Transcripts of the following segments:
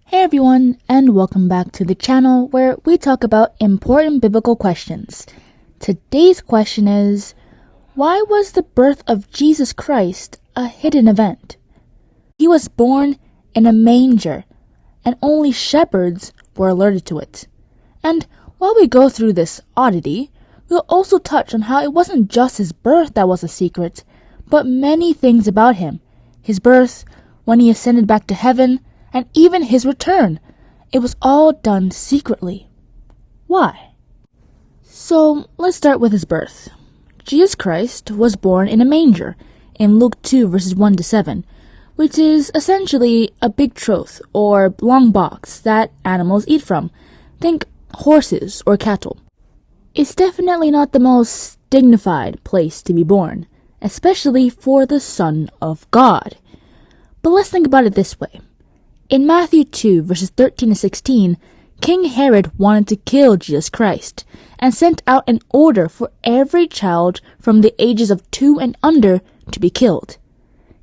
Hey everyone, and welcome back to the channel where we talk about important biblical questions. Today's question is, why was the birth of Jesus Christ a hidden event? He was born in a manger, and only shepherds were alerted to it. And while we go through this oddity, we'll also touch on how it wasn't just his birth that was a secret, but many things about him. His birth, when he ascended back to heaven, and even his return. It was all done secretly. Why? So, let's start with his birth. Jesus Christ was born in a manger in Luke 2 verses 1 to 7, which is essentially a big trough or long box that animals eat from. Think horses or cattle. It's definitely not the most dignified place to be born, especially for the Son of God. But let's think about it this way. In Matthew 2 verses 13 to 16, King Herod wanted to kill Jesus Christ and sent out an order for every child from the ages of 2 and under to be killed.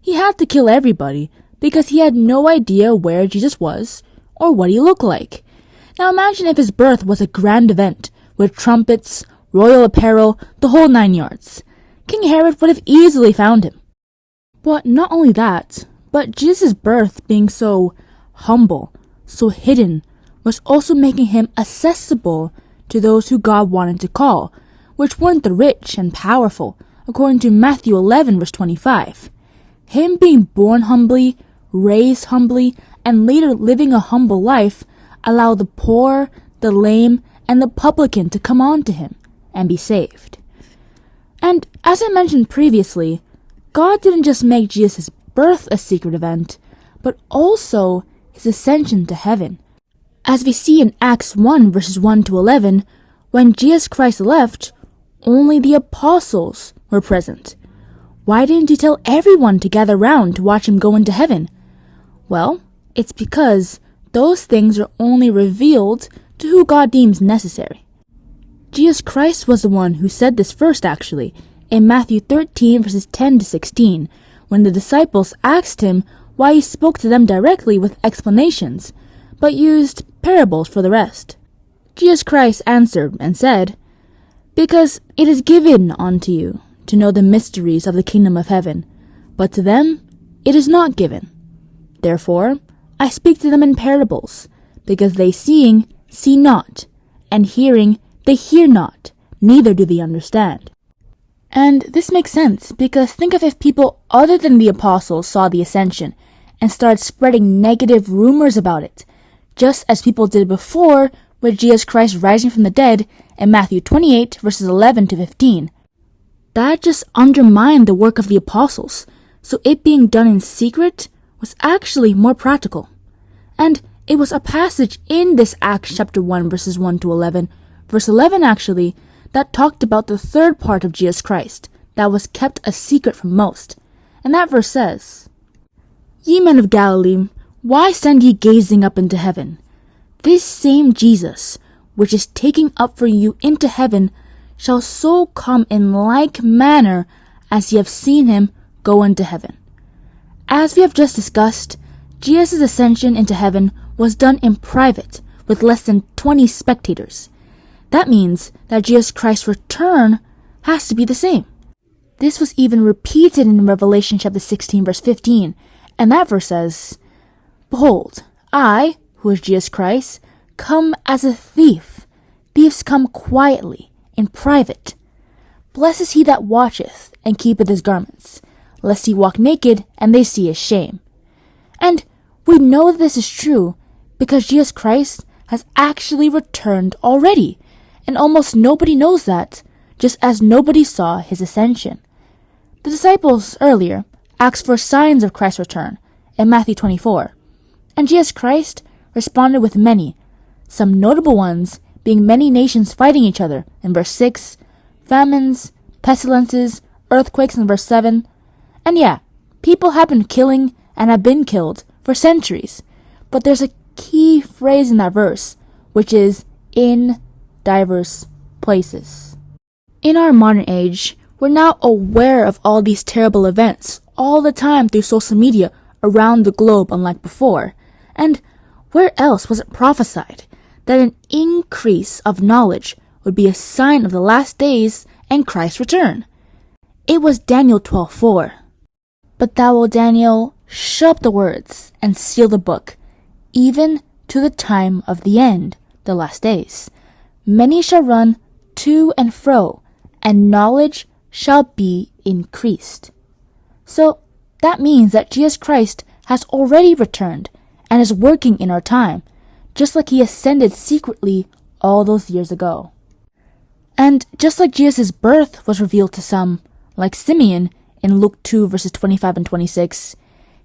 He had to kill everybody because he had no idea where Jesus was or what he looked like. Now imagine if his birth was a grand event with trumpets, royal apparel, the whole 9 yards. King Herod would have easily found him. But not only that, but Jesus' birth being so humble, so hidden, was also making him accessible to those who God wanted to call, which weren't the rich and powerful, according to Matthew 11 verse 25. Him being born humbly, raised humbly, and later living a humble life allowed the poor, the lame, and the publican to come on to him and be saved. And as I mentioned previously, God didn't just make Jesus' birth a secret event, but also his ascension to heaven. As we see in Acts 1 verses 1 to 11, when Jesus Christ left, only the apostles were present. Why didn't he tell everyone to gather round to watch him go into heaven? Well, it's because those things are only revealed to who God deems necessary. Jesus Christ was the one who said this first actually, in Matthew 13 verses 10 to 16, when the disciples asked him why he spoke to them directly with explanations, but used parables for the rest. Jesus Christ answered and said, "Because it is given unto you to know the mysteries of the kingdom of heaven, but to them it is not given. Therefore I speak to them in parables, because they seeing see not, and hearing they hear not, neither do they understand." And this makes sense, because think of if people other than the apostles saw the ascension and started spreading negative rumors about it, just as people did before with Jesus Christ rising from the dead in Matthew 28 verses 11 to 15. That just undermined the work of the apostles, so it being done in secret was actually more practical. And it was a passage in this Acts chapter 1 verses 1 to 11, verse 11 actually, that talked about the third part of Jesus Christ that was kept a secret from most. And that verse says, "Ye men of Galilee, why stand ye gazing up into heaven? This same Jesus, which is taking up for you into heaven, shall so come in like manner as ye have seen him go into heaven." As we have just discussed, Jesus' ascension into heaven was done in private with less than 20 spectators. That means that Jesus Christ's return has to be the same. This was even repeated in Revelation chapter 16 verse 15, and that verse says, "Behold, I, who is Jesus Christ, come as a thief. Thieves come quietly, in private. Blessed is he that watcheth, and keepeth his garments, lest he walk naked, and they see his shame." And we know that this is true, because Jesus Christ has actually returned already, and almost nobody knows that, just as nobody saw his ascension. The disciples earlier asked for signs of Christ's return in Matthew 24, and Jesus Christ responded with many, some notable ones being many nations fighting each other in verse 6, famines, pestilences, earthquakes in verse 7, and yeah, people have been killing and have been killed for centuries, but there's a key phrase in that verse, which is in diverse places. In our modern age, we're now aware of all these terrible events all the time through social media around the globe unlike before, and Where else was it prophesied that an increase of knowledge would be a sign of the last days and Christ's return? It was Daniel 12:4. But thou, O Daniel, shut up the words and seal the book, even to the time of the end, the last days. Many shall run to and fro, and knowledge shall be increased. So that means that Jesus Christ has already returned and is working in our time, just like he ascended secretly all those years ago. And just like Jesus' birth was revealed to some, like Simeon in Luke 2 verses 25 and 26,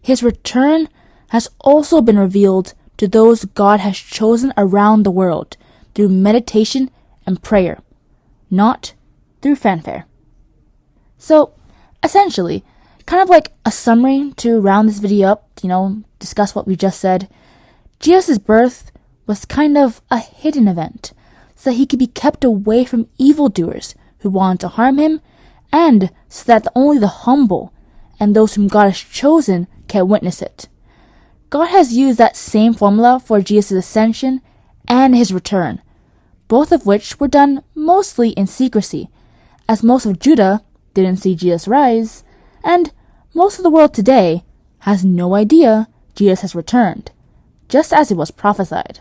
his return has also been revealed to those God has chosen around the world through meditation and prayer, not through fanfare. So, essentially, kind of like a summary to round this video up, discuss what we just said, Jesus' birth was kind of a hidden event, so that he could be kept away from evildoers who wanted to harm him, and so that only the humble and those whom God has chosen can witness it. God has used that same formula for Jesus' ascension and his return, both of which were done mostly in secrecy, as most of Judah didn't see Jesus rise, and most of the world today has no idea Jesus has returned, just as it was prophesied.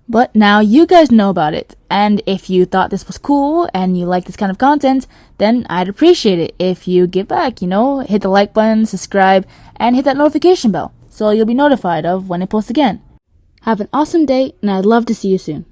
But now you guys know about it, and if you thought this was cool and you like this kind of content, then I'd appreciate it if you give back, hit the like button, subscribe, and hit that notification bell so you'll be notified of when I post again. Have an awesome day, and I'd love to see you soon.